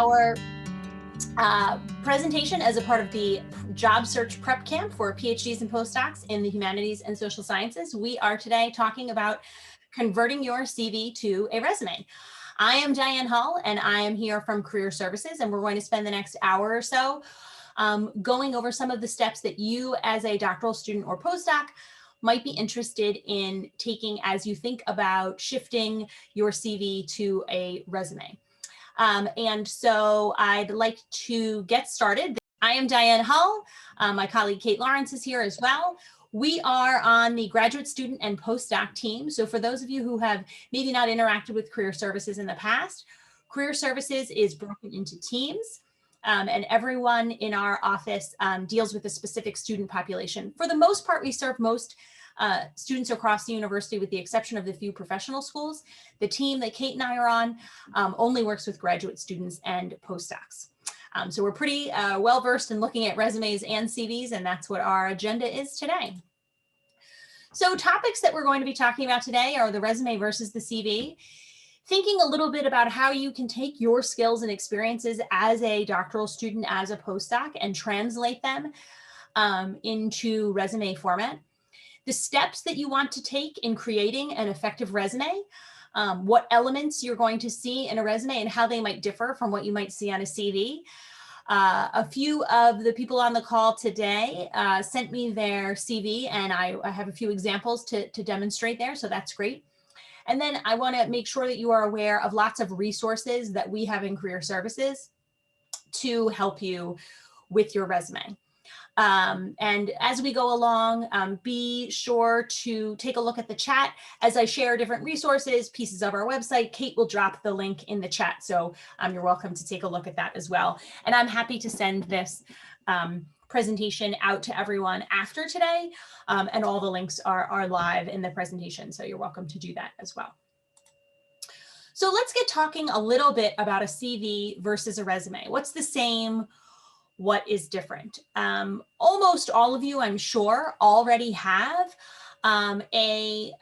our presentation as a part of the job search prep camp for PhDs and postdocs in the humanities and social sciences. We are today talking about converting your CV to a resume. I am Diane Hull, and I am here from Career Services, and we're going to spend the next hour or so going over some of the steps that you as a doctoral student or postdoc might be interested in taking as you think about shifting your CV to a resume. And so I'd like to get started. I am Diane Hull. My colleague Kate Lawrence is here as well. We are on the graduate student and postdoc team. So for those of you who have maybe not interacted with Career Services in the past, Career Services is broken into teams. And everyone in our office deals with a specific student population. For the most part, we serve most students across the university, with the exception of the few professional schools. The team that Kate and I are on only works with graduate students and postdocs. So we're pretty well versed in looking at resumes and CVs, and that's what our agenda is today. So topics that we're going to be talking about today are the resume versus the CV, thinking a little bit about how you can take your skills and experiences as a doctoral student, as a postdoc, and translate them into resume format. The steps that you want to take in creating an effective resume, what elements you're going to see in a resume and how they might differ from what you might see on a CV. A few of the people on the call today sent me their CV, and I have a few examples to demonstrate there, so that's great. And then I want to make sure that you are aware of lots of resources that we have in Career Services to help you with your resume. And as we go along, be sure to take a look at the chat as I share different resources, pieces of our website. Kate will drop the link in the chat, so you're welcome to take a look at that as well. And I'm happy to send this presentation out to everyone after today, and all the links are live in the presentation, so you're welcome to do that as well. So let's get talking a little bit about a CV versus a resume. What's the same? What is different? Almost all of you, I'm sure, already have a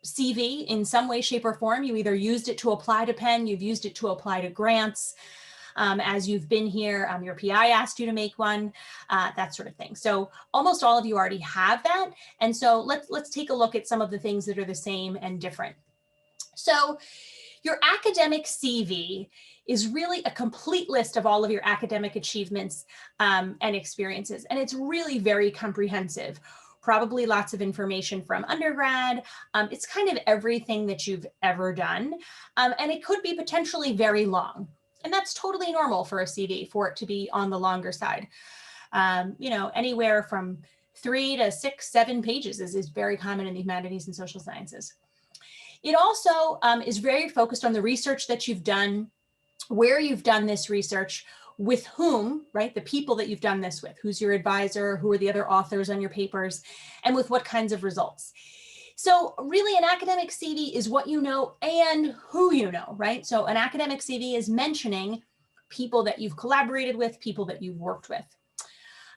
CV in some way, shape, or form. You either used it to apply to Penn, you've used it to apply to grants. As you've been here, your PI asked you to make one, that sort of thing. So almost all of you already have that. And so let's take a look at some of the things that are the same and different. So your academic CV is really a complete list of all of your academic achievements and experiences. And it's really very comprehensive, probably lots of information from undergrad. It's kind of everything that you've ever done. And it could be potentially very long. And that's totally normal for a CV, for it to be on the longer side. You know, anywhere from 3 to 6, 7 pages is very common in the humanities and social sciences. It also is very focused on the research that you've done, where you've done this research, with whom, right? The people that you've done this with, who's your advisor, who are the other authors on your papers, and with what kinds of results. So really an academic CV is what you know and who you know, right? So an academic CV is mentioning people that you've collaborated with, people that you've worked with.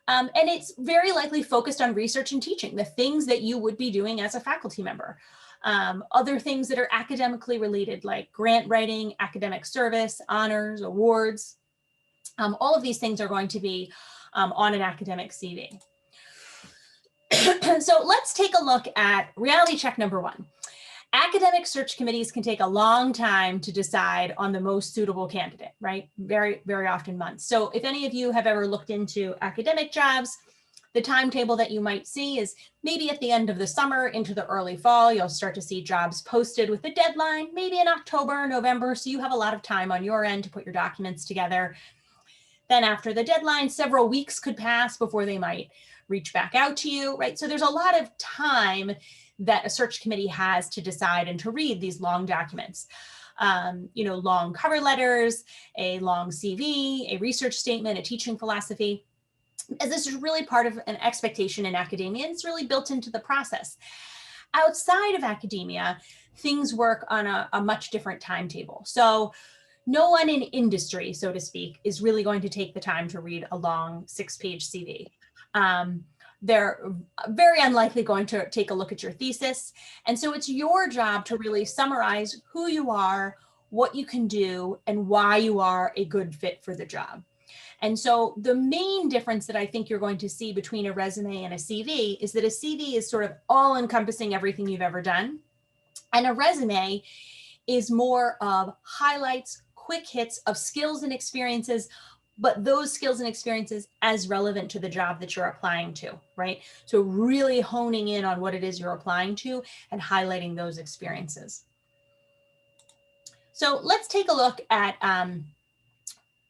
And it's very likely focused on research and teaching, the things that you would be doing as a faculty member. Other things that are academically related, like grant writing, academic service, honors, awards. All of these things are going to be on an academic CV. So let's take a look at reality check number 1. Academic search committees can take a long time to decide on the most suitable candidate, right? Very, very often months. So if any of you have ever looked into academic jobs, the timetable that you might see is maybe at the end of the summer into the early fall, you'll start to see jobs posted with a deadline, maybe in October, November. So you have a lot of time on your end to put your documents together. Then after the deadline, several weeks could pass before they might reach back out to you, right? So there's a lot of time that a search committee has to decide and to read these long documents. You know, long cover letters, a long CV, a research statement, a teaching philosophy. As this is really part of an expectation in academia, and it's really built into the process. Outside of academia, things work on a much different timetable. So no one in industry, so to speak, is really going to take the time to read a long 6-page CV. They're very unlikely going to take a look at your thesis. And so it's your job to really summarize who you are, what you can do, and why you are a good fit for the job. And so the main difference that I think you're going to see between a resume and a CV is that a CV is sort of all encompassing everything you've ever done. And a resume is more of highlights, quick hits of skills and experiences, but those skills and experiences as relevant to the job that you're applying to, right? So really honing in on what it is you're applying to and highlighting those experiences. So let's take a look at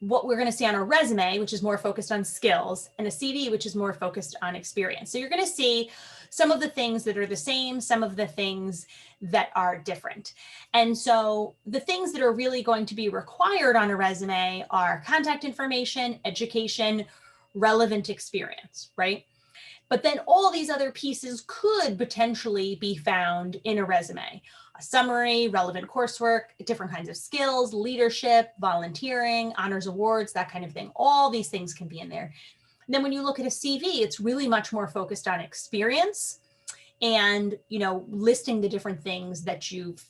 what we're going to see on a resume, which is more focused on skills, and a CV, which is more focused on experience. So you're going to see some of the things that are the same, some of the things that are different. And so the things that are really going to be required on a resume are contact information, education, relevant experience, right? But then all these other pieces could potentially be found in a resume. A summary, relevant coursework, different kinds of skills, leadership, volunteering, honors awards, that kind of thing. All these things can be in there. And then when you look at a CV, it's really much more focused on experience and, you know, listing the different things that you've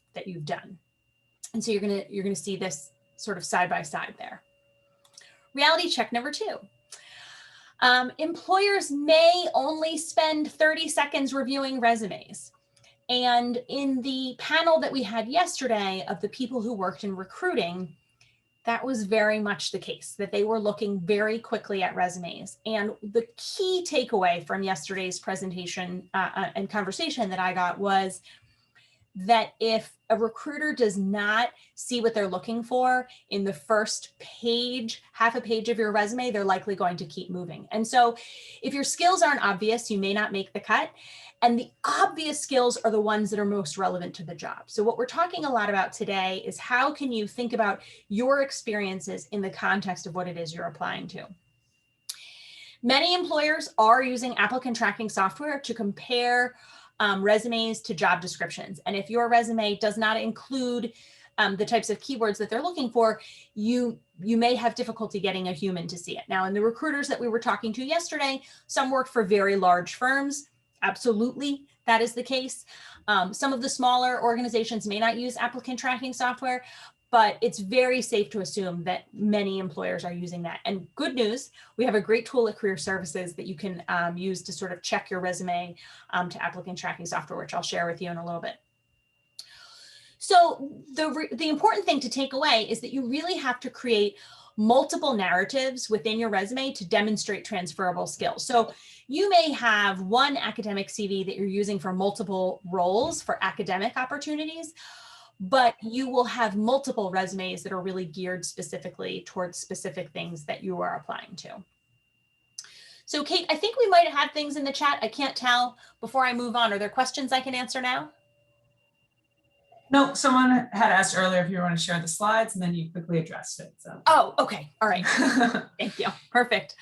done. And so you're gonna see this sort of side by side there. Reality check number 2. Employers may only spend 30 seconds reviewing resumes. And in the panel that we had yesterday of the people who worked in recruiting, that was very much the case, that they were looking very quickly at resumes. And the key takeaway from yesterday's presentation and conversation that I got was that if a recruiter does not see what they're looking for in the first page, half a page of your resume, they're likely going to keep moving. And so if your skills aren't obvious, you may not make the cut. And the obvious skills are the ones that are most relevant to the job. So what we're talking a lot about today is how can you think about your experiences in the context of what it is you're applying to. Many employers are using applicant tracking software to compare resumes to job descriptions. And if your resume does not include the types of keywords that they're looking for, you may have difficulty getting a human to see it. Now, in the recruiters that we were talking to yesterday, some work for very large firms. Absolutely, that is the case. Some of the smaller organizations may not use applicant tracking software, but it's very safe to assume that many employers are using that. And good news, we have a great tool at Career Services that you can use to sort of check your resume to applicant tracking software, which I'll share with you in a little bit. So the important thing to take away is that you really have to create multiple narratives within your resume to demonstrate transferable skills. So you may have one academic CV that you're using for multiple roles for academic opportunities, but you will have multiple resumes that are really geared specifically towards specific things that you are applying to. So Kate, I think we might have things in the chat. I can't tell before I move on. Are there questions I can answer now? No, someone had asked earlier if you want to share the slides, and then you quickly addressed it. So. Oh, okay. All right. Thank you. Perfect.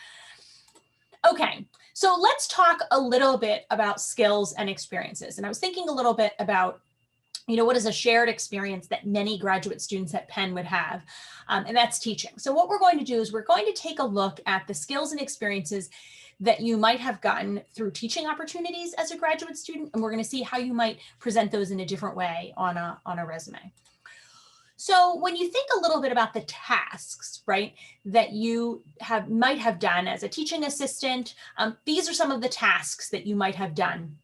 Okay. So let's talk a little bit about skills and experiences. And I was thinking a little bit about, you know, what is a shared experience that many graduate students at Penn would have, and that's teaching. So what we're going to do is we're going to take a look at the skills and experiences that you might have gotten through teaching opportunities as a graduate student, and we're going to see how you might present those in a different way on a resume. So when you think a little bit about the tasks, right, that you might have done as a teaching assistant, these are some of the tasks that you might have done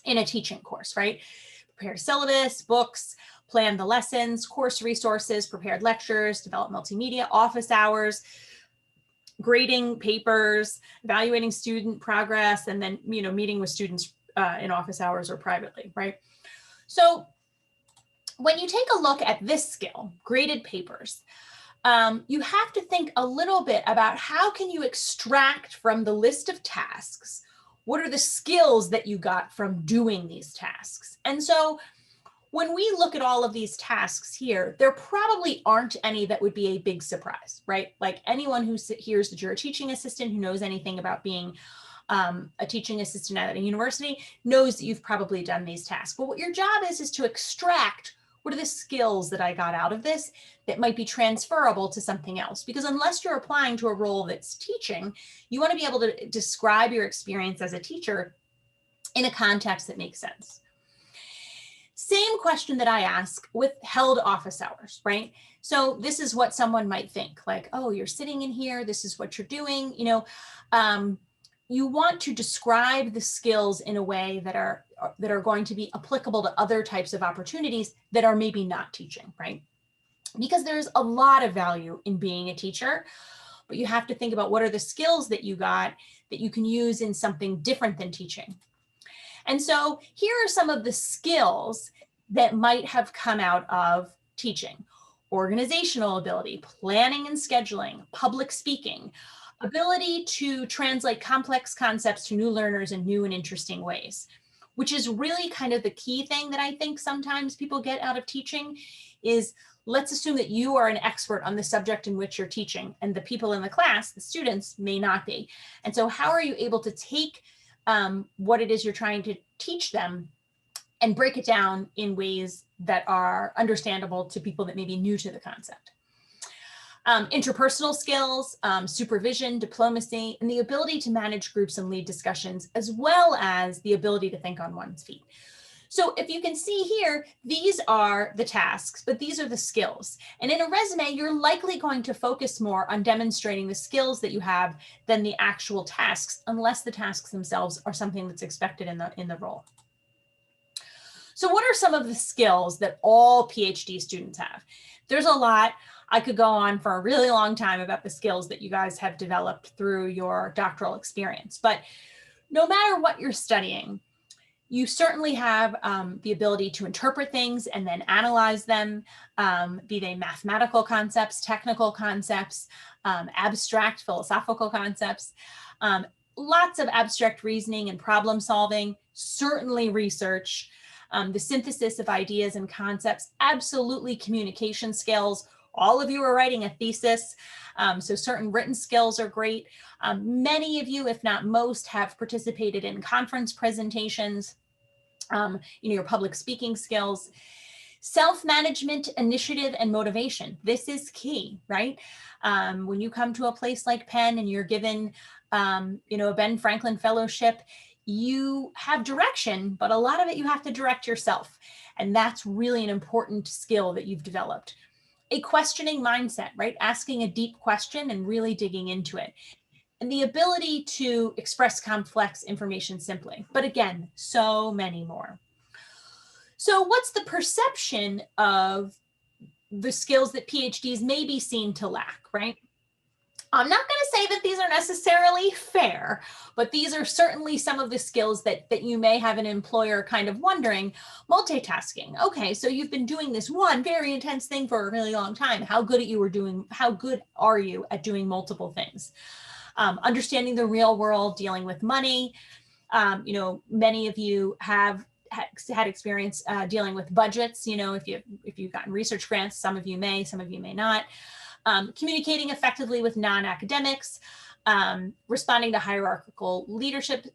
in a teaching course, right? Prepare syllabus, books, plan the lessons, course resources, prepared lectures, develop multimedia, office hours, grading papers, evaluating student progress, and then, you know, meeting with students in office hours or privately, right? So when you take a look at this skill, graded papers, you have to think a little bit about how can you extract from the list of tasks, what are the skills that you got from doing these tasks? And so when we look at all of these tasks here, there probably aren't any that would be a big surprise, right? Like anyone who hears that you're a teaching assistant, who knows anything about being a teaching assistant at a university, knows that you've probably done these tasks. But what your job is to extract what are the skills that I got out of this that might be transferable to something else? Because unless you're applying to a role that's teaching, you want to be able to describe your experience as a teacher in a context that makes sense. Same question that I ask with held office hours, right? So this is what someone might think, like, oh, you're sitting in here, this is what you're doing, you want to describe the skills in a way that are going to be applicable to other types of opportunities that are maybe not teaching, right? Because there's a lot of value in being a teacher, but you have to think about what are the skills that you got that you can use in something different than teaching. And so here are some of the skills that might have come out of teaching: organizational ability, planning and scheduling, public speaking, ability to translate complex concepts to new learners in new and interesting ways, which is really kind of the key thing that I think sometimes people get out of teaching is, let's assume that you are an expert on the subject in which you're teaching, and the people in the class, the students, may not be. And so how are you able to take what it is you're trying to teach them and break it down in ways that are understandable to people that may be new to the concept? Interpersonal skills, supervision, diplomacy, and the ability to manage groups and lead discussions, as well as the ability to think on one's feet. So if you can see here, these are the tasks, but these are the skills. And in a resume, you're likely going to focus more on demonstrating the skills that you have than the actual tasks, unless the tasks themselves are something that's expected in the role. So what are some of the skills that all PhD students have? There's a lot. I could go on for a really long time about the skills that you guys have developed through your doctoral experience, but no matter what you're studying, you certainly have the ability to interpret things and then analyze them, be they mathematical concepts, technical concepts, abstract philosophical concepts, lots of abstract reasoning and problem solving, certainly research, the synthesis of ideas and concepts, absolutely communication skills. All of you are writing a thesis, so certain written skills are great. Many of you, if not most, have participated in conference presentations, your public speaking skills. Self-management, initiative, and motivation. This is key, right? When you come to a place like Penn and you're given, a Ben Franklin Fellowship, you have direction, but a lot of it you have to direct yourself. And that's really an important skill that you've developed. A questioning mindset, right? Asking a deep question and really digging into it. And the ability to express complex information simply. But again, so many more. So what's the perception of the skills that PhDs may be seen to lack, right? I'm not going to say that these are necessarily fair, but these are certainly some of the skills that you may have an employer kind of wondering. Multitasking. Okay, so you've been doing this one very intense thing for a really long time. How good are you at doing multiple things? Understanding the real world, dealing with money. Many of you have had experience dealing with budgets. If you've gotten research grants, some of you may not. Communicating effectively with non-academics, responding to hierarchical leadership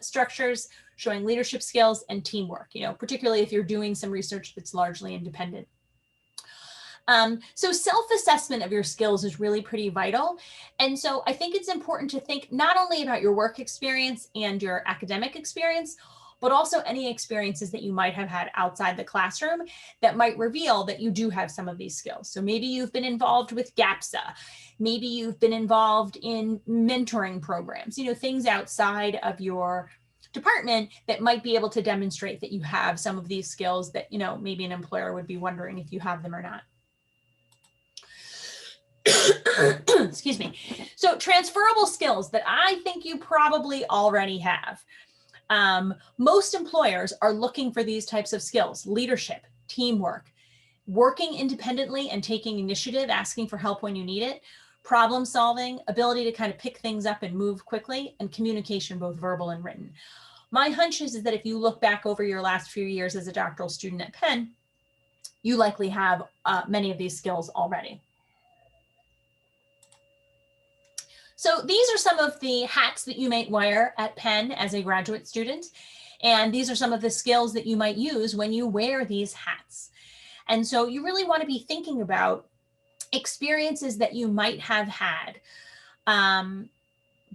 structures, showing leadership skills and teamwork, particularly if you're doing some research that's largely independent. So self-assessment of your skills is really pretty vital. And so I think it's important to think not only about your work experience and your academic experience, but also any experiences that you might have had outside the classroom that might reveal that you do have some of these skills. So maybe you've been involved with GAPSA, maybe you've been involved in mentoring programs, things outside of your department that might be able to demonstrate that you have some of these skills that, maybe an employer would be wondering if you have them or not. Excuse me. So transferable skills that I think you probably already have. Most employers are looking for these types of skills: leadership, teamwork, working independently and taking initiative, asking for help when you need it, problem solving, ability to kind of pick things up and move quickly, and communication, both verbal and written. My hunch is that if you look back over your last few years as a doctoral student at Penn, you likely have many of these skills already. So these are some of the hats that you might wear at Penn as a graduate student. And these are some of the skills that you might use when you wear these hats. And so you really want to be thinking about experiences that you might have had,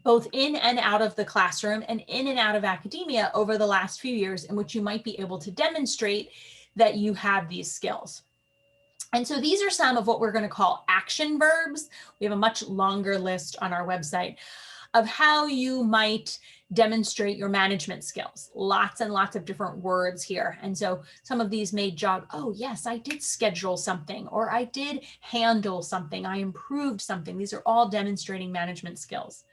both in and out of the classroom and in and out of academia over the last few years, in which you might be able to demonstrate that you have these skills. And so these are some of what we're going to call action verbs. We have a much longer list on our website of how you might demonstrate your management skills. Lots and lots of different words here. And so some of these may jog, oh yes, I did schedule something, or I did handle something, I improved something. These are all demonstrating management skills.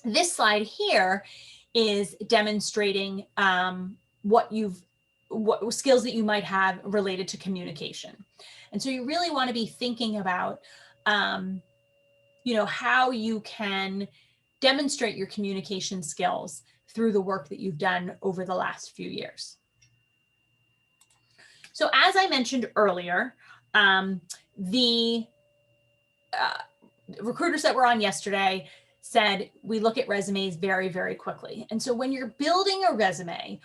This slide here is demonstrating what skills that you might have related to communication. And so you really want to be thinking about, how you can demonstrate your communication skills through the work that you've done over the last few years. So as I mentioned earlier, the recruiters that were on yesterday said we look at resumes very, very quickly. And so when you're building a resume,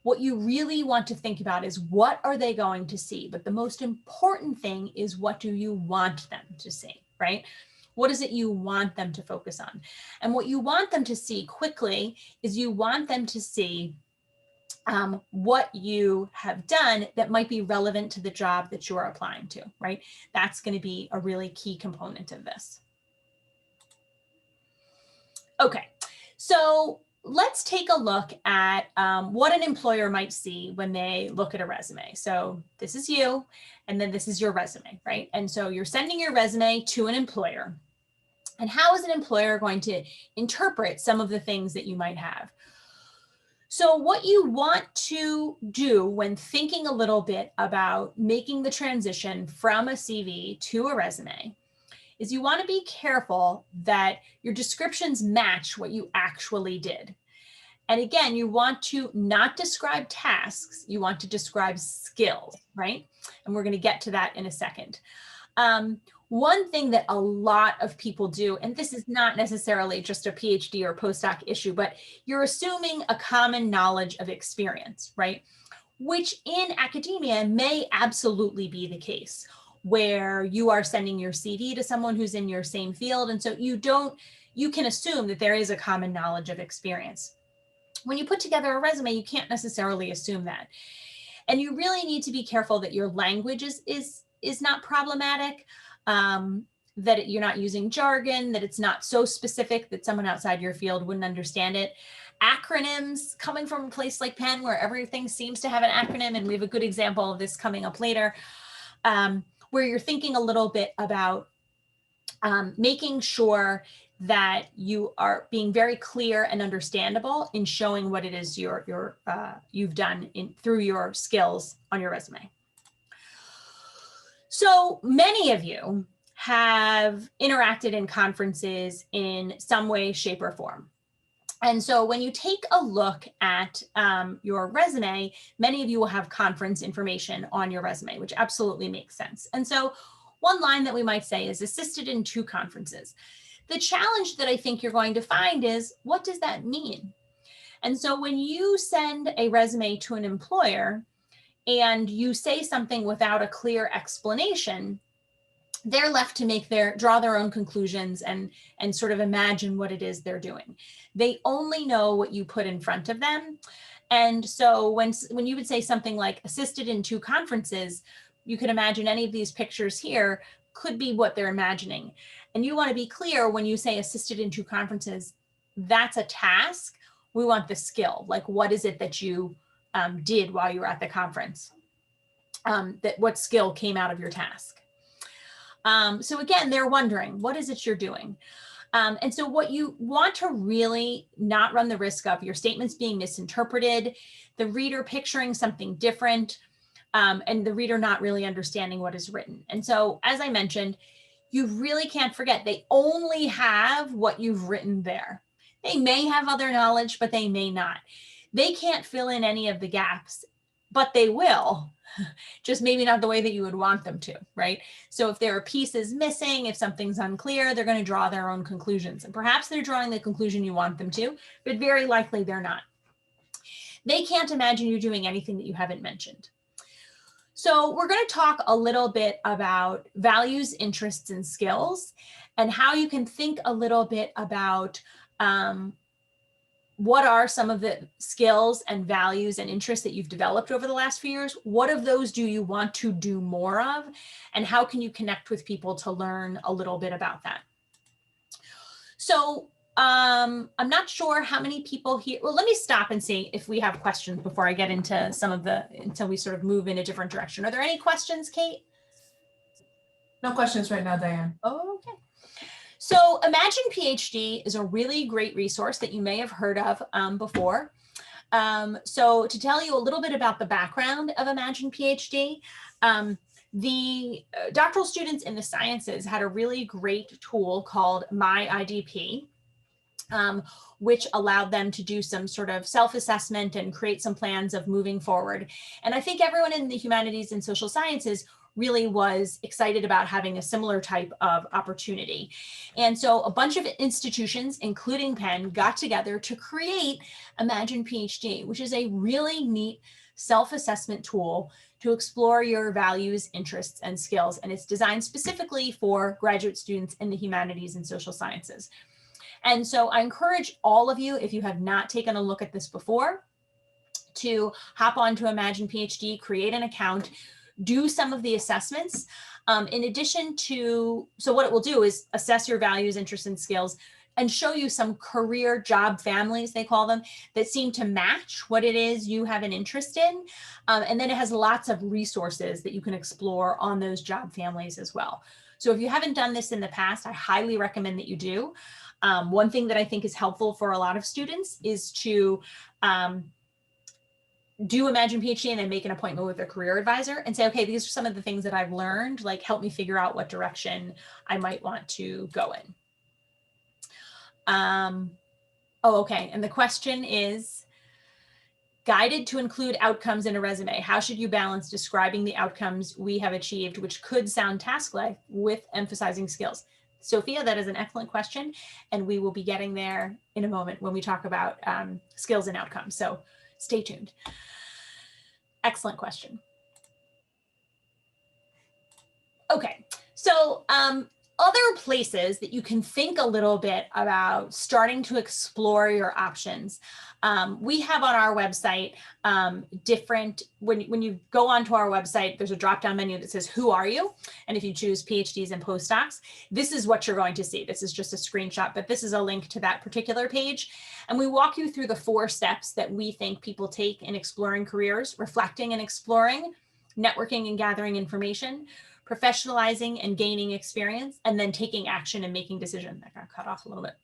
what you really want to think about is what are they going to see? But the most important thing is what do you want them to see, right? What is it you want them to focus on? And what you want them to see quickly is you want them to see what you have done that might be relevant to the job that you are applying to, right? That's going to be a really key component of this. Okay, so let's take a look at what an employer might see when they look at a resume. So this is you, and then this is your resume, right? And so you're sending your resume to an employer. And how is an employer going to interpret some of the things that you might have? So what you want to do when thinking a little bit about making the transition from a CV to a resume is you want to be careful that your descriptions match what you actually did. And again, you want to not describe tasks, you want to describe skills, right? And we're going to get to that in a second. One thing that a lot of people do, and this is not necessarily just a PhD or postdoc issue, but you're assuming a common knowledge of experience, right? Which in academia may absolutely be the case, where you are sending your CV to someone who's in your same field. And so you can assume that there is a common knowledge of experience. When you put together a resume, you can't necessarily assume that. And you really need to be careful that your language is not problematic, that you're not using jargon, that it's not so specific that someone outside your field wouldn't understand it. Acronyms, coming from a place like Penn where everything seems to have an acronym, and we have a good example of this coming up later, where you're thinking a little bit about making sure that you are being very clear and understandable in showing what it is you've done through your skills on your resume. So many of you have interacted in conferences in some way, shape, or form. And so when you take a look at your resume, many of you will have conference information on your resume, which absolutely makes sense. And so one line that we might say is assisted in 2 conferences. The challenge that I think you're going to find is, what does that mean? And so when you send a resume to an employer and you say something without a clear explanation, they're left to draw their own conclusions and sort of imagine what it is they're doing. They only know what you put in front of them. And so when you would say something like assisted in 2 conferences, you can imagine any of these pictures here could be what they're imagining. And you want to be clear when you say assisted in 2 conferences, that's a task. We want the skill, like what is it that you did while you were at the conference? What skill came out of your task? So again, they're wondering, what is it you're doing? And so what you want to really not run the risk of your statements being misinterpreted, the reader picturing something different, and the reader not really understanding what is written. And so, as I mentioned, you really can't forget, they only have what you've written there. They may have other knowledge, but they may not. They can't fill in any of the gaps, but they will. Just maybe not the way that you would want them to, right? So if there are pieces missing, if something's unclear, they're going to draw their own conclusions. And perhaps they're drawing the conclusion you want them to, but very likely they're not. They can't imagine you doing anything that you haven't mentioned. So we're going to talk a little bit about values, interests, and skills, and how you can think a little bit about what are some of the skills and values and interests that you've developed over the last few years? What of those do you want to do more of? And how can you connect with people to learn a little bit about that? So I'm not sure how many people here. Well, let me stop and see if we have questions before I get into some of the, until we sort of move in a different direction. Are there any questions, Kate? No questions right now, Diane. Oh, okay. So Imagine PhD is a really great resource that you may have heard of before. So to tell you a little bit about the background of Imagine PhD, the doctoral students in the sciences had a really great tool called My IDP, which allowed them to do some sort of self-assessment and create some plans of moving forward. And I think everyone in the humanities and social sciences really was excited about having a similar type of opportunity. And so a bunch of institutions, including Penn, got together to create Imagine PhD, which is a really neat self-assessment tool to explore your values, interests, and skills. And it's designed specifically for graduate students in the humanities and social sciences. And so I encourage all of you, if you have not taken a look at this before, to hop on to Imagine PhD, create an account, do some of the assessments. In addition to, so what it will do is assess your values, interests, and skills, and show you some career job families, they call them, that seem to match what it is you have an interest in. And then it has lots of resources that you can explore on those job families as well. So if you haven't done this in the past, I highly recommend that you do. One thing that I think is helpful for a lot of students is to do Imagine PhD and then make an appointment with their career advisor and say, okay, these are some of the things that I've learned, like help me figure out what direction I might want to go in. Oh, okay. And the question is, guided to include outcomes in a resume. How should you balance describing the outcomes we have achieved, which could sound task-like, with emphasizing skills? Sophia, that is an excellent question. And we will be getting there in a moment when we talk about skills and outcomes. So stay tuned. Excellent question. Okay, so other places that you can think a little bit about starting to explore your options. We have on our website different, when you go onto our website, there's a drop-down menu that says, who are you? And if you choose PhDs and postdocs, this is what you're going to see. This is just a screenshot, but this is a link to that particular page. And we walk you through the 4 steps that we think people take in exploring careers: reflecting and exploring, networking and gathering information, professionalizing and gaining experience, and then taking action and making decisions. That got cut off a little bit.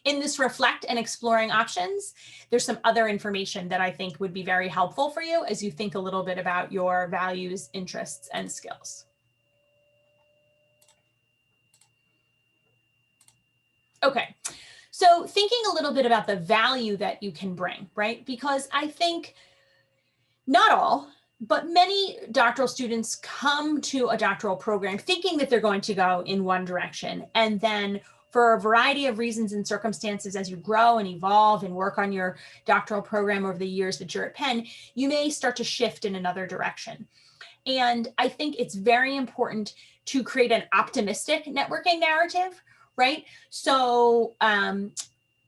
In this reflect and exploring options, there's some other information that I think would be very helpful for you as you think a little bit about your values, interests, and skills. Okay, so thinking a little bit about the value that you can bring, right? Because I think not all, but many doctoral students come to a doctoral program thinking that they're going to go in one direction. And then for a variety of reasons and circumstances, as you grow and evolve and work on your doctoral program over the years that you're at Penn, you may start to shift in another direction. And I think it's very important to create an optimistic networking narrative, right? So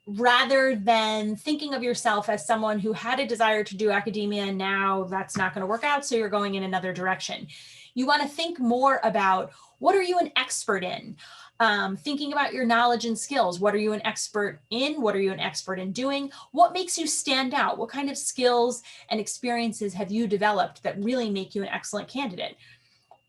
rather than thinking of yourself as someone who had a desire to do academia and now that's not going to work out, so you're going in another direction. You want to think more about, what are you an expert in? Thinking about your knowledge and skills. What are you an expert in? What are you an expert in doing? What makes you stand out? What kind of skills and experiences have you developed that really make you an excellent candidate?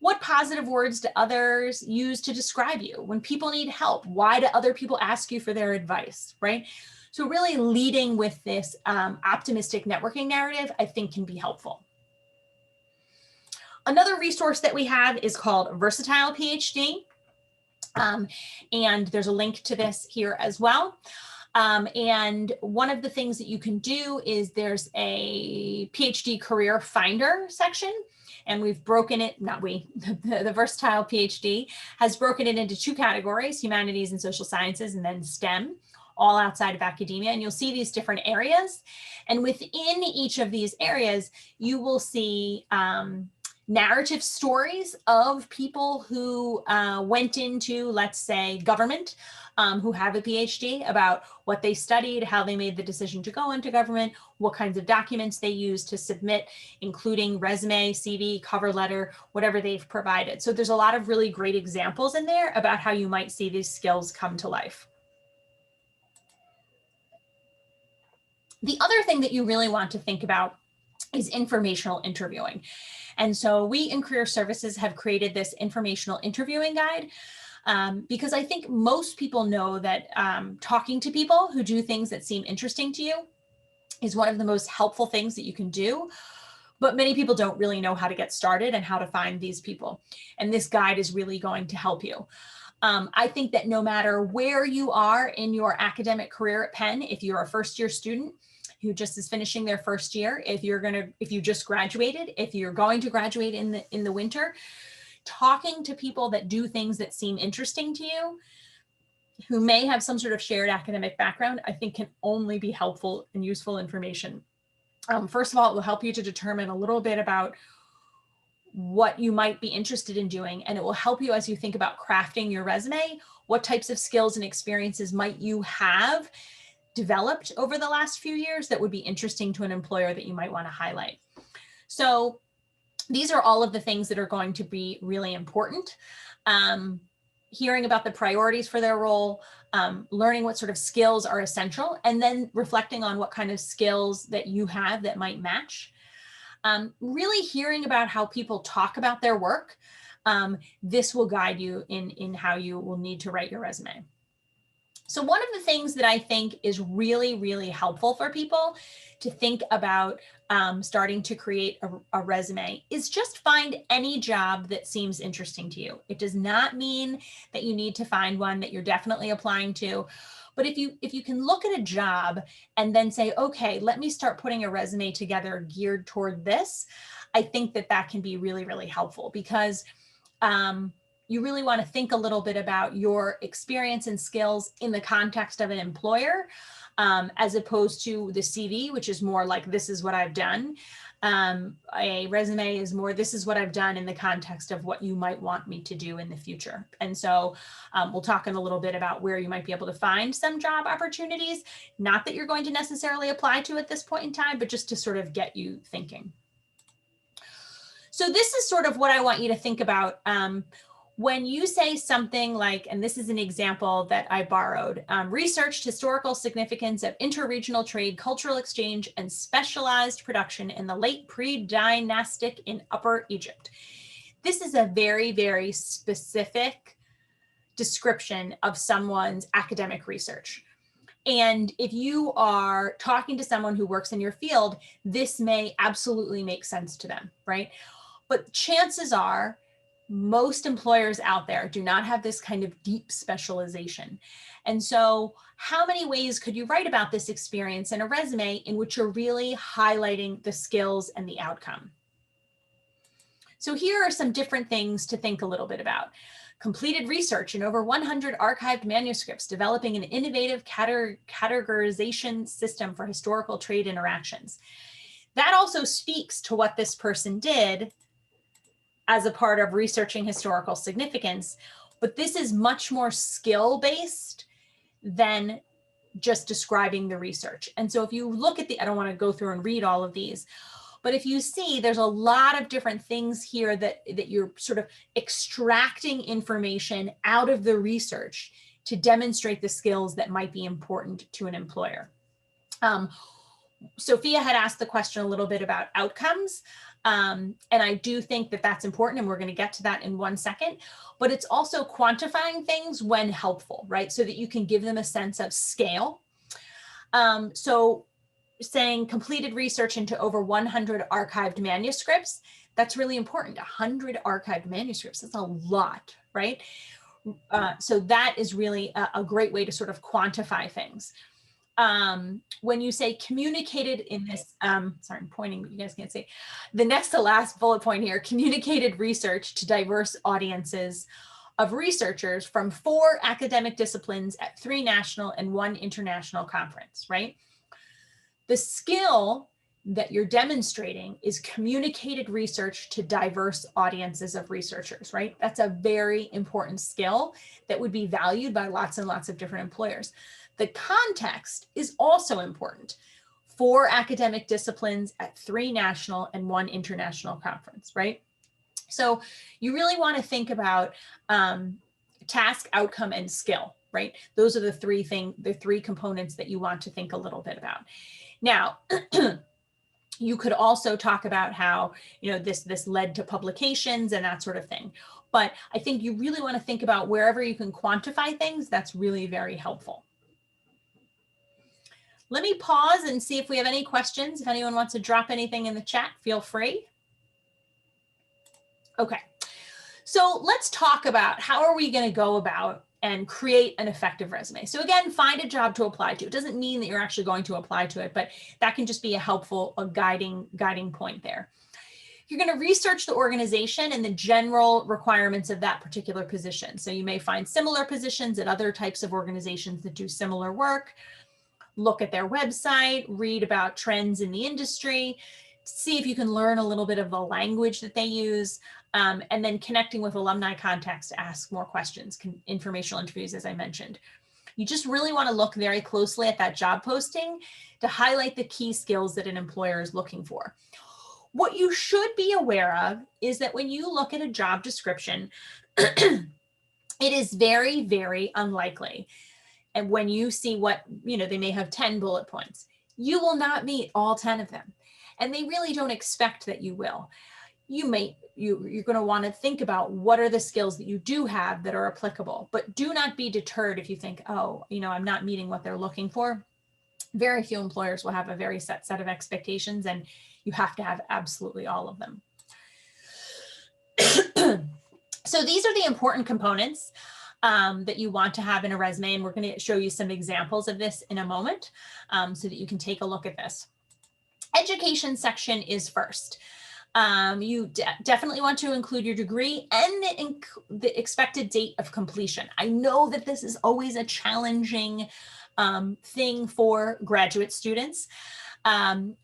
What positive words do others use to describe you? When people need help, why do other people ask you for their advice, right? So really leading with this optimistic networking narrative, I think, can be helpful. Another resource that we have is called Versatile PhD. And there's a link to this here as well. And one of the things that you can do is there's a PhD career finder section. And we've broken it, not we, the Versatile PhD has broken it into 2 categories: humanities and social sciences, and then STEM, all outside of academia. And you'll see these different areas. And within each of these areas, you will see narrative stories of people who went into, let's say, government, who have a PhD, about what they studied, how they made the decision to go into government, what kinds of documents they used to submit, including resume, CV, cover letter, whatever they've provided. So there's a lot of really great examples in there about how you might see these skills come to life. The other thing that you really want to think about is informational interviewing. And so we in Career Services have created this informational interviewing guide, because I think most people know that talking to people who do things that seem interesting to you is one of the most helpful things that you can do. But many people don't really know how to get started and how to find these people. And this guide is really going to help you. I think that no matter where you are in your academic career at Penn, if you're a first-year student who just is finishing their first year, if you just graduated, if you're going to graduate in the winter, talking to people that do things that seem interesting to you, who may have some sort of shared academic background, I think can only be helpful and useful information. First of all, it will help you to determine a little bit about what you might be interested in doing, and it will help you as you think about crafting your resume. What types of skills and experiences might you have developed over the last few years that would be interesting to an employer that you might want to highlight? So these are all of the things that are going to be really important. Hearing about the priorities for their role, learning what sort of skills are essential, and then reflecting on what kind of skills that you have that might match. Really hearing about how people talk about their work. This will guide you in how you will need to write your resume. So one of the things that I think is really, really helpful for people to think about starting to create a resume is just find any job that seems interesting to you. It does not mean that you need to find one that you're definitely applying to. But if you can look at a job and then say, okay, let me start putting a resume together geared toward this, I think that that can be really, really helpful, because you really want to think a little bit about your experience and skills in the context of an employer, as opposed to the CV, which is more like, this is what I've done. A resume is more, this is what I've done in the context of what you might want me to do in the future. And so we'll talk in a little bit about where you might be able to find some job opportunities, not that you're going to necessarily apply to at this point in time, but just to sort of get you thinking. So this is sort of what I want you to think about. When you say something like, and this is an example that I borrowed, researched historical significance of interregional trade, cultural exchange, and specialized production in the late pre-dynastic in Upper Egypt. This is a very, very specific description of someone's academic research. And if you are talking to someone who works in your field, this may absolutely make sense to them, right? But chances are, most employers out there do not have this kind of deep specialization. And so how many ways could you write about this experience in a resume in which you're really highlighting the skills and the outcome? So here are some different things to think a little bit about. Completed research in over 100 archived manuscripts, developing an innovative categorization system for historical trade interactions. That also speaks to what this person did as a part of researching historical significance, but this is much more skill-based than just describing the research. And so if you look at I don't want to go through and read all of these, but if you see, there's a lot of different things here that you're sort of extracting information out of the research to demonstrate the skills that might be important to an employer. Sophia had asked the question a little bit about outcomes. And I do think that that's important, and we're going to get to that in 1 second, but it's also quantifying things when helpful, right? So that you can give them a sense of scale. So saying completed research into over 100 archived manuscripts, that's really important. 100 archived manuscripts, that's a lot, right? So that is really a great way to sort of quantify things. When you say communicated in this, sorry, I'm pointing, but you guys can't see. The next to last bullet point here, communicated research to diverse audiences of researchers from 4 academic disciplines at 3 national and 1 international conference, right? The skill that you're demonstrating is communicated research to diverse audiences of researchers, right? That's a very important skill that would be valued by lots and lots of different employers. The context is also important. 4 academic disciplines at 3 national and 1 international conference, right? So you really want to think about task, outcome, and skill, right? Those are the 3 components that you want to think a little bit about. Now, you could also talk about how, this led to publications and that sort of thing. But I think you really want to think about wherever you can quantify things, that's really very helpful. Let me pause and see if we have any questions. If anyone wants to drop anything in the chat, feel free. Okay, so let's talk about how are we going to go about and create an effective resume. So again, find a job to apply to. It doesn't mean that you're actually going to apply to it, but that can just be a guiding point there. You're going to research the organization and the general requirements of that particular position. So you may find similar positions at other types of organizations that do similar work. Look at their website, read about trends in the industry, see if you can learn a little bit of the language that they use, and then connecting with alumni contacts to ask more questions, informational interviews, as I mentioned. You just really want to look very closely at that job posting to highlight the key skills that an employer is looking for. What you should be aware of is that when you look at a job description, it is very, very unlikely. And when you see they may have 10 bullet points, you will not meet all 10 of them. And they really don't expect that you will. You're going to want to think about what are the skills that you do have that are applicable, but do not be deterred if you think, oh, I'm not meeting what they're looking for. Very few employers will have a very set of expectations, and you have to have absolutely all of them. So these are the important components that you want to have in a resume. And we're going to show you some examples of this in a moment so that you can take a look at this. Education section is first. You definitely want to include your degree and the expected date of completion. I know that this is always a challenging thing for graduate students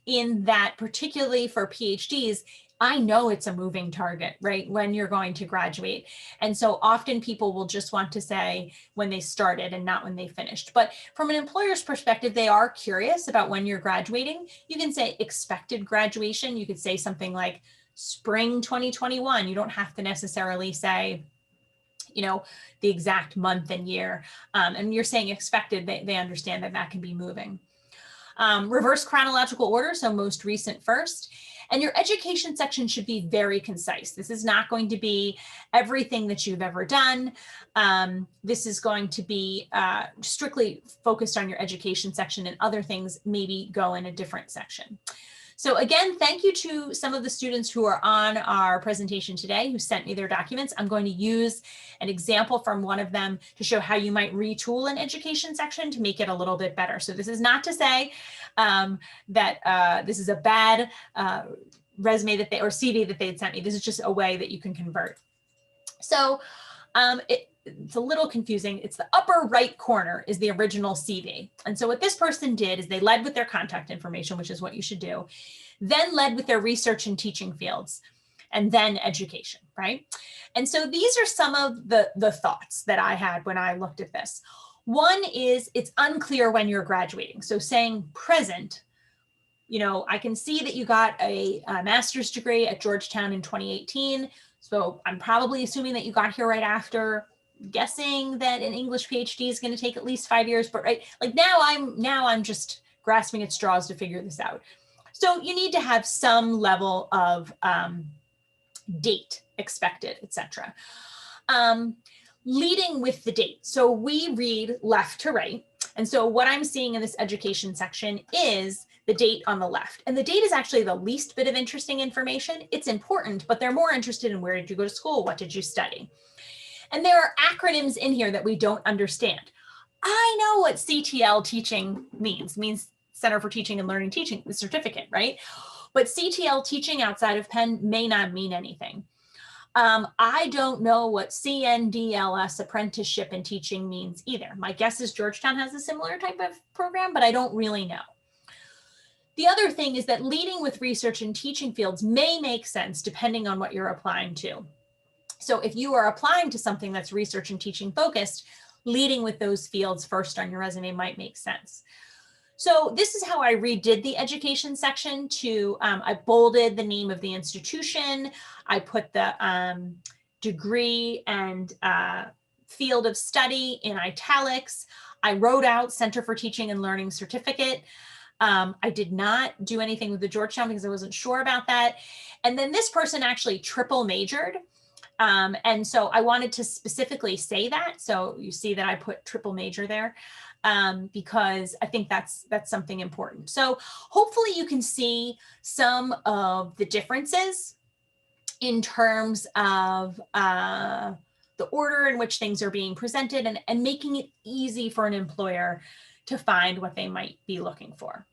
in that, particularly for PhDs, I know it's a moving target, right, when you're going to graduate. And so often people will just want to say when they started and not when they finished. But from an employer's perspective, they are curious about when you're graduating. You can say expected graduation. You could say something like spring 2021. You don't have to necessarily say, the exact month and year. And you're saying expected, they understand that can be moving. Reverse chronological order, so most recent first. And your education section should be very concise. This is not going to be everything that you've ever done. This is going to be strictly focused on your education section, and other things maybe go in a different section. So again, thank you to some of the students who are on our presentation today who sent me their documents. I'm going to use an example from one of them to show how you might retool an education section to make it a little bit better. So this is not to say that this is a bad resume that or CV that they had sent me. This is just a way that you can convert. So it's a little confusing. It's the upper right corner is the original CV. And so what this person did is they led with their contact information, which is what you should do, then led with their research and teaching fields, and then education, right? And so these are some of the thoughts that I had when I looked at this. One is it's unclear when you're graduating. So saying present, I can see that you got a master's degree at Georgetown in 2018. So I'm probably assuming that you got here right after, guessing that an English PhD is going to take at least 5 years, but right, like now I'm just grasping at straws to figure this out. So you need to have some level of date expected, etc. Leading with the date. So we read left to right. And so what I'm seeing in this education section is the date on the left. And the date is actually the least bit of interesting information. It's important, but they're more interested in where did you go to school? What did you study? And there are acronyms in here that we don't understand. I know what CTL teaching means Center for Teaching and Learning Teaching, the certificate, right? But CTL teaching outside of Penn may not mean anything. I don't know what CNDLS apprenticeship and teaching means either. My guess is Georgetown has a similar type of program, but I don't really know. The other thing is that leading with research and teaching fields may make sense depending on what you're applying to. So if you are applying to something that's research and teaching focused, leading with those fields first on your resume might make sense. So this is how I redid the education section to, I bolded the name of the institution. I put the degree and field of study in italics. I wrote out Center for Teaching and Learning certificate. I did not do anything with the Georgetown because I wasn't sure about that. And then this person actually triple majored. And so I wanted to specifically say that. So you see that I put triple major there. Because I think that's something important. So hopefully you can see some of the differences in terms of the order in which things are being presented and making it easy for an employer to find what they might be looking for.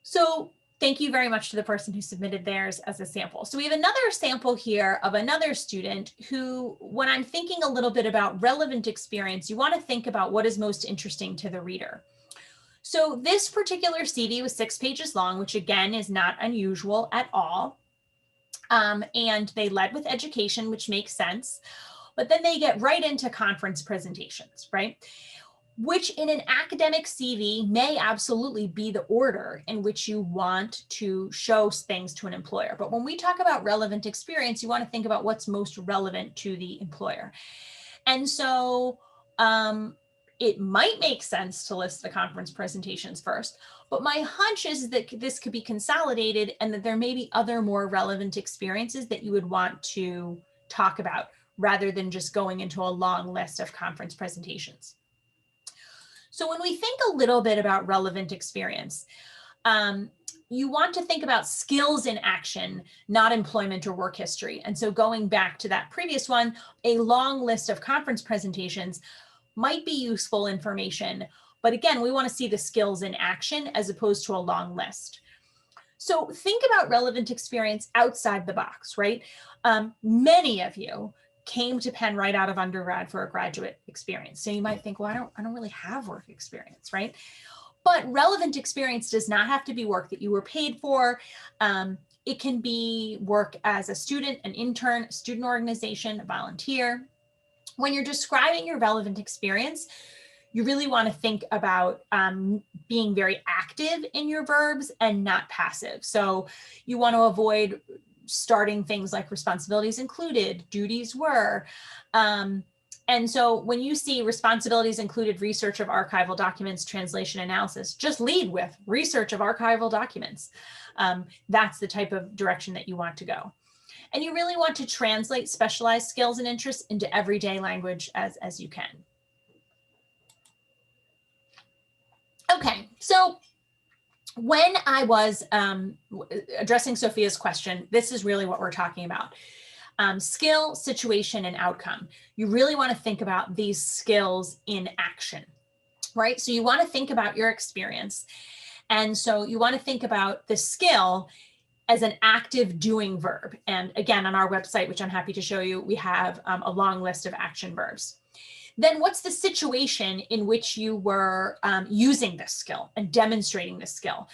So thank you very much to the person who submitted theirs as a sample. So we have another sample here of another student who, when I'm thinking a little bit about relevant experience, you want to think about what is most interesting to the reader. So this particular CV was 6 pages long, which again is not unusual at all. And they led with education, which makes sense, but then they get right into conference presentations, right? Which in an academic CV may absolutely be the order in which you want to show things to an employer. But when we talk about relevant experience, you want to think about what's most relevant to the employer. And so it might make sense to list the conference presentations first, but my hunch is that this could be consolidated and that there may be other more relevant experiences that you would want to talk about rather than just going into a long list of conference presentations. So when we think a little bit about relevant experience, you want to think about skills in action, not employment or work history. And so going back to that previous one, a long list of conference presentations might be useful information, but again, we want to see the skills in action as opposed to a long list. So think about relevant experience outside the box, right? Many of you came to Penn right out of undergrad for a graduate experience. So you might think, well, I don't really have work experience, right? But relevant experience does not have to be work that you were paid for. It can be work as a student, an intern, a student organization, a volunteer. When you're describing your relevant experience, you really want to think about being very active in your verbs and not passive. So you want to avoid starting things like responsibilities included, duties were. And so when you see responsibilities included research of archival documents, translation analysis, just lead with research of archival documents. That's the type of direction that you want to go. And you really want to translate specialized skills and interests into everyday language as you can. Okay, so when I was addressing Sophia's question, this is really what we're talking about. Skill, situation, and outcome. You really want to think about these skills in action, right? So you want to think about your experience. And so you want to think about the skill as an active doing verb. And again, on our website, which I'm happy to show you, we have a long list of action verbs. Then what's the situation in which you were using this skill and demonstrating this skill?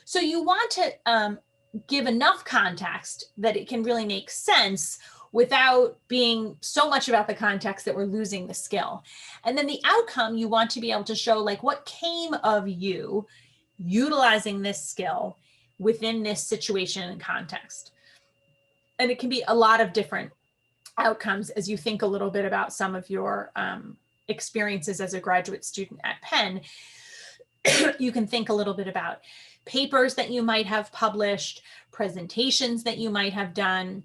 So you want to give enough context that it can really make sense without being so much about the context that we're losing the skill. And then the outcome, you want to be able to show like what came of you utilizing this skill within this situation and context. And it can be a lot of different outcomes as you think a little bit about some of your experiences as a graduate student at Penn. You can think a little bit about papers that you might have published, presentations that you might have done,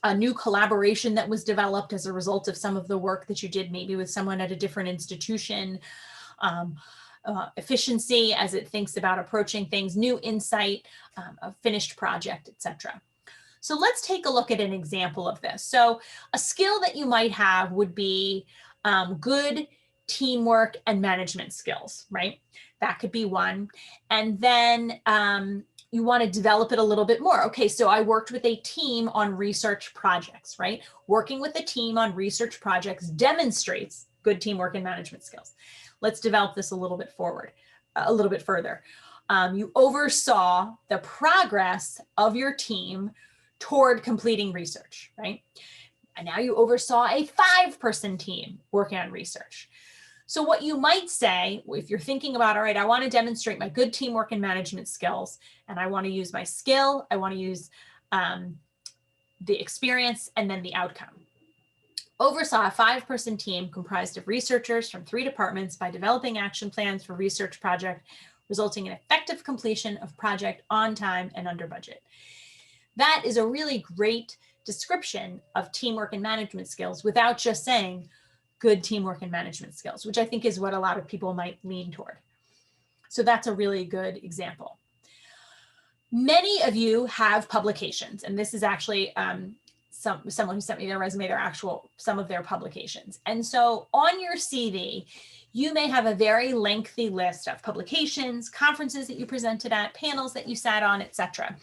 a new collaboration that was developed as a result of some of the work that you did maybe with someone at a different institution, efficiency as it thinks about approaching things, new insight, a finished project, etc. So let's take a look at an example of this. So a skill that you might have would be good teamwork and management skills, right? That could be one. And then you want to develop it a little bit more. Okay, so I worked with a team on research projects, right? Working with a team on research projects demonstrates good teamwork and management skills. Let's develop this a little bit further. you oversaw the progress of your team toward completing research, right? And now you oversaw a 5-person team working on research. So what you might say, if you're thinking about, all right, I want to demonstrate my good teamwork and management skills, and I want to use my skill, I want to use the experience, and then the outcome. Oversaw a 5-person team comprised of researchers from 3 departments by developing action plans for research project, resulting in effective completion of project on time and under budget. That is a really great description of teamwork and management skills without just saying good teamwork and management skills, which I think is what a lot of people might lean toward. So that's a really good example. Many of you have publications, and this is actually someone who sent me their resume, some of their publications. And so on your CV, you may have a very lengthy list of publications, conferences that you presented at, panels that you sat on, etc.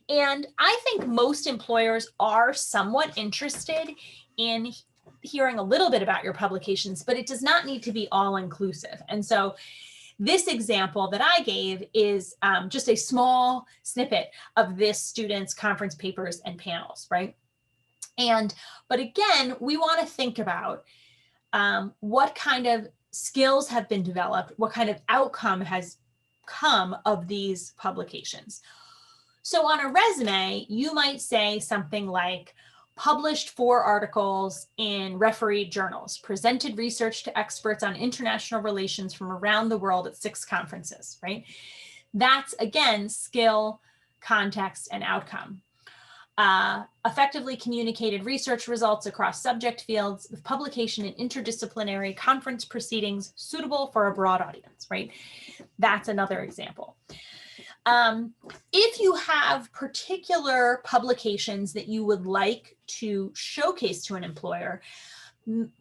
And I think most employers are somewhat interested in hearing a little bit about your publications, but it does not need to be all inclusive. And so this example that I gave is just a small snippet of this student's conference papers and panels, right? But again, we want to think about what kind of skills have been developed, what kind of outcome has come of these publications. So on a resume, you might say something like, published 4 articles in refereed journals, presented research to experts on international relations from around the world at 6 conferences, right? That's, again, skill, context, and outcome. Effectively communicated research results across subject fields with publication in interdisciplinary conference proceedings suitable for a broad audience, right? That's another example. If you have particular publications that you would like to showcase to an employer,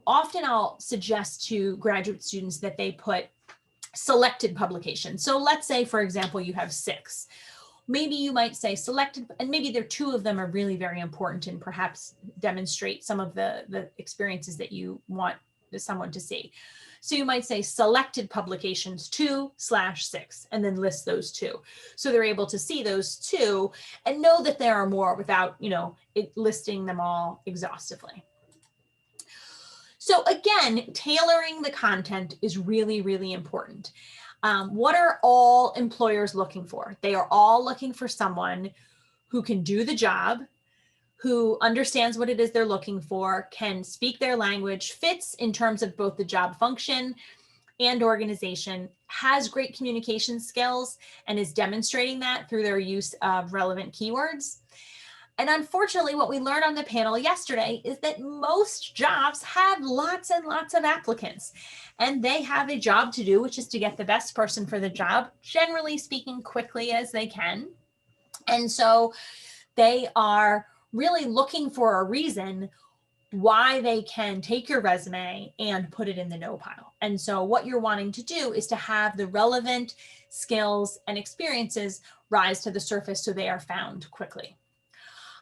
often I'll suggest to graduate students that they put selected publications. So let's say, for example, you have 6. Maybe you might say selected, and maybe there 2 of them are really very important and perhaps demonstrate some of the experiences that you want someone to see. So you might say selected publications 2/6, and then list those 2. So they're able to see those 2 and know that there are more without, listing them all exhaustively. So again, tailoring the content is really, really important. What are all employers looking for? They are all looking for someone who can do the job, who understands what it is they're looking for, can speak their language, fits in terms of both the job function and organization, has great communication skills, and is demonstrating that through their use of relevant keywords. And unfortunately, what we learned on the panel yesterday is that most jobs have lots and lots of applicants, and they have a job to do, which is to get the best person for the job, generally speaking, quickly as they can. And so they are really looking for a reason why they can take your resume and put it in the no pile. And so what you're wanting to do is to have the relevant skills and experiences rise to the surface so they are found quickly.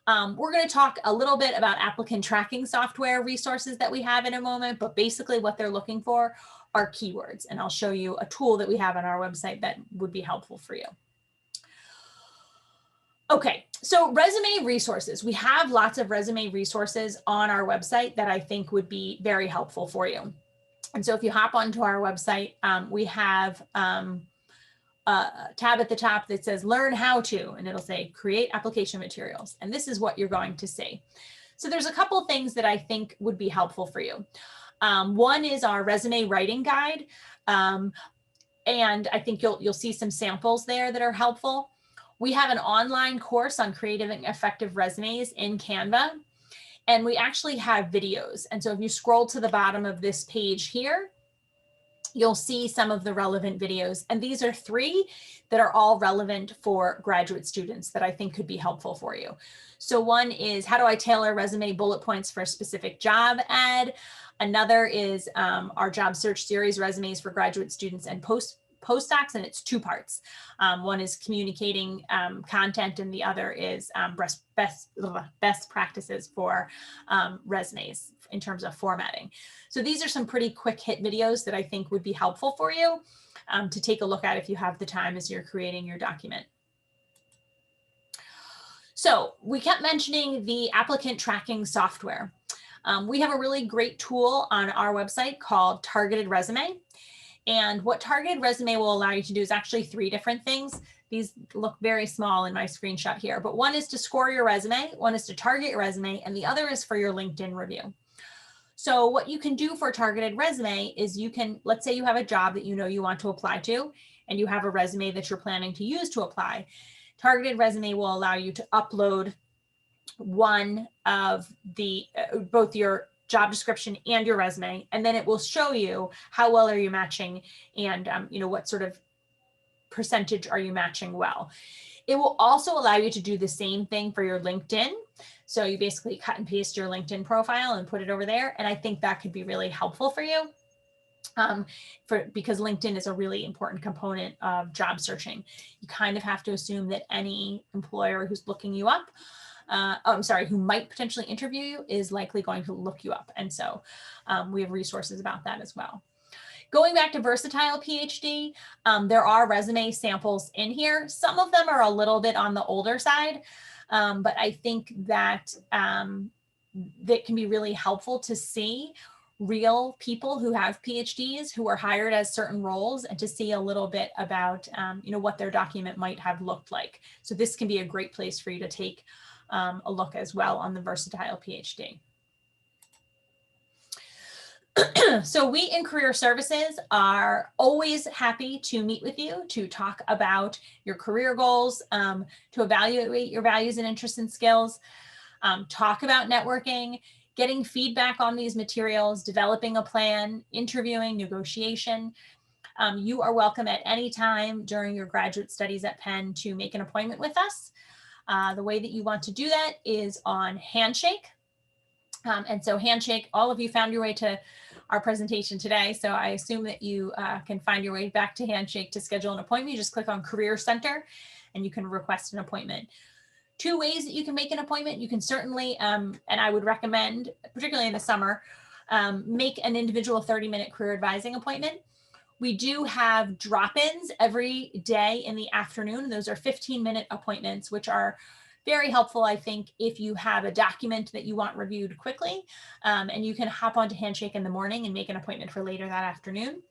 We're going to talk a little bit about applicant tracking software resources that we have in a moment, but basically what they're looking for are keywords. And I'll show you a tool that we have on our website that would be helpful for you. Okay, so resume resources. We have lots of resume resources on our website that I think would be very helpful for you. And so if you hop onto our website, we have a tab at the top that says learn how to, and it'll say create application materials. And this is what you're going to see. So there's a couple things that I think would be helpful for you. One is our resume writing guide. And I think you'll see some samples there that are helpful. We have an online course on creative and effective resumes in Canva, and we actually have videos. And so if you scroll to the bottom of this page here, you'll see some of the relevant videos. And these are 3 that are all relevant for graduate students that I think could be helpful for you. So one is how do I tailor resume bullet points for a specific job ad? Another is our job search series, resumes for graduate students and Postdocs, and it's two parts. One is communicating content, and the other is best practices for resumes in terms of formatting. So these are some pretty quick hit videos that I think would be helpful for you to take a look at if you have the time as you're creating your document. So we kept mentioning the applicant tracking software. We have a really great tool on our website called Targeted Resume. And what Targeted Resume will allow you to do is actually 3 different things. These look very small in my screenshot here, but one is to score your resume, one is to target your resume, and the other is for your LinkedIn review. So what you can do for Targeted Resume is you can, let's say you have a job that you know you want to apply to, and you have a resume that you're planning to use to apply. Targeted Resume will allow you to upload one of the, both your job description and your resume, and then it will show you how well are you matching and what sort of percentage are you matching well. It will also allow you to do the same thing for your LinkedIn. So you basically cut and paste your LinkedIn profile and put it over there. And I think that could be really helpful for you because LinkedIn is a really important component of job searching. You kind of have to assume that any employer who's looking you up, who might potentially interview you is likely going to look you up. And so we have resources about that as well. Going back to Versatile PhD, there are resume samples in here. Some of them are a little bit on the older side, but I think that that can be really helpful to see real people who have PhDs who are hired as certain roles and to see a little bit about what their document might have looked like. So this can be a great place for you to take a look as well on the Versatile PhD. So we in Career Services are always happy to meet with you, to talk about your career goals, to evaluate your values and interests and skills, talk about networking, getting feedback on these materials, developing a plan, interviewing, negotiation. You are welcome at any time during your graduate studies at Penn to make an appointment with us. The way that you want to do that is on Handshake. And so Handshake, all of you found your way to our presentation today. So I assume that you can find your way back to Handshake to schedule an appointment. You just click on Career Center and you can request an appointment. 2 ways that you can make an appointment. You can certainly, and I would recommend, particularly in the summer, make an individual 30-minute career advising appointment. We do have drop-ins every day in the afternoon. Those are 15-minute appointments, which are very helpful, I think, if you have a document that you want reviewed quickly, and you can hop onto Handshake in the morning and make an appointment for later that afternoon.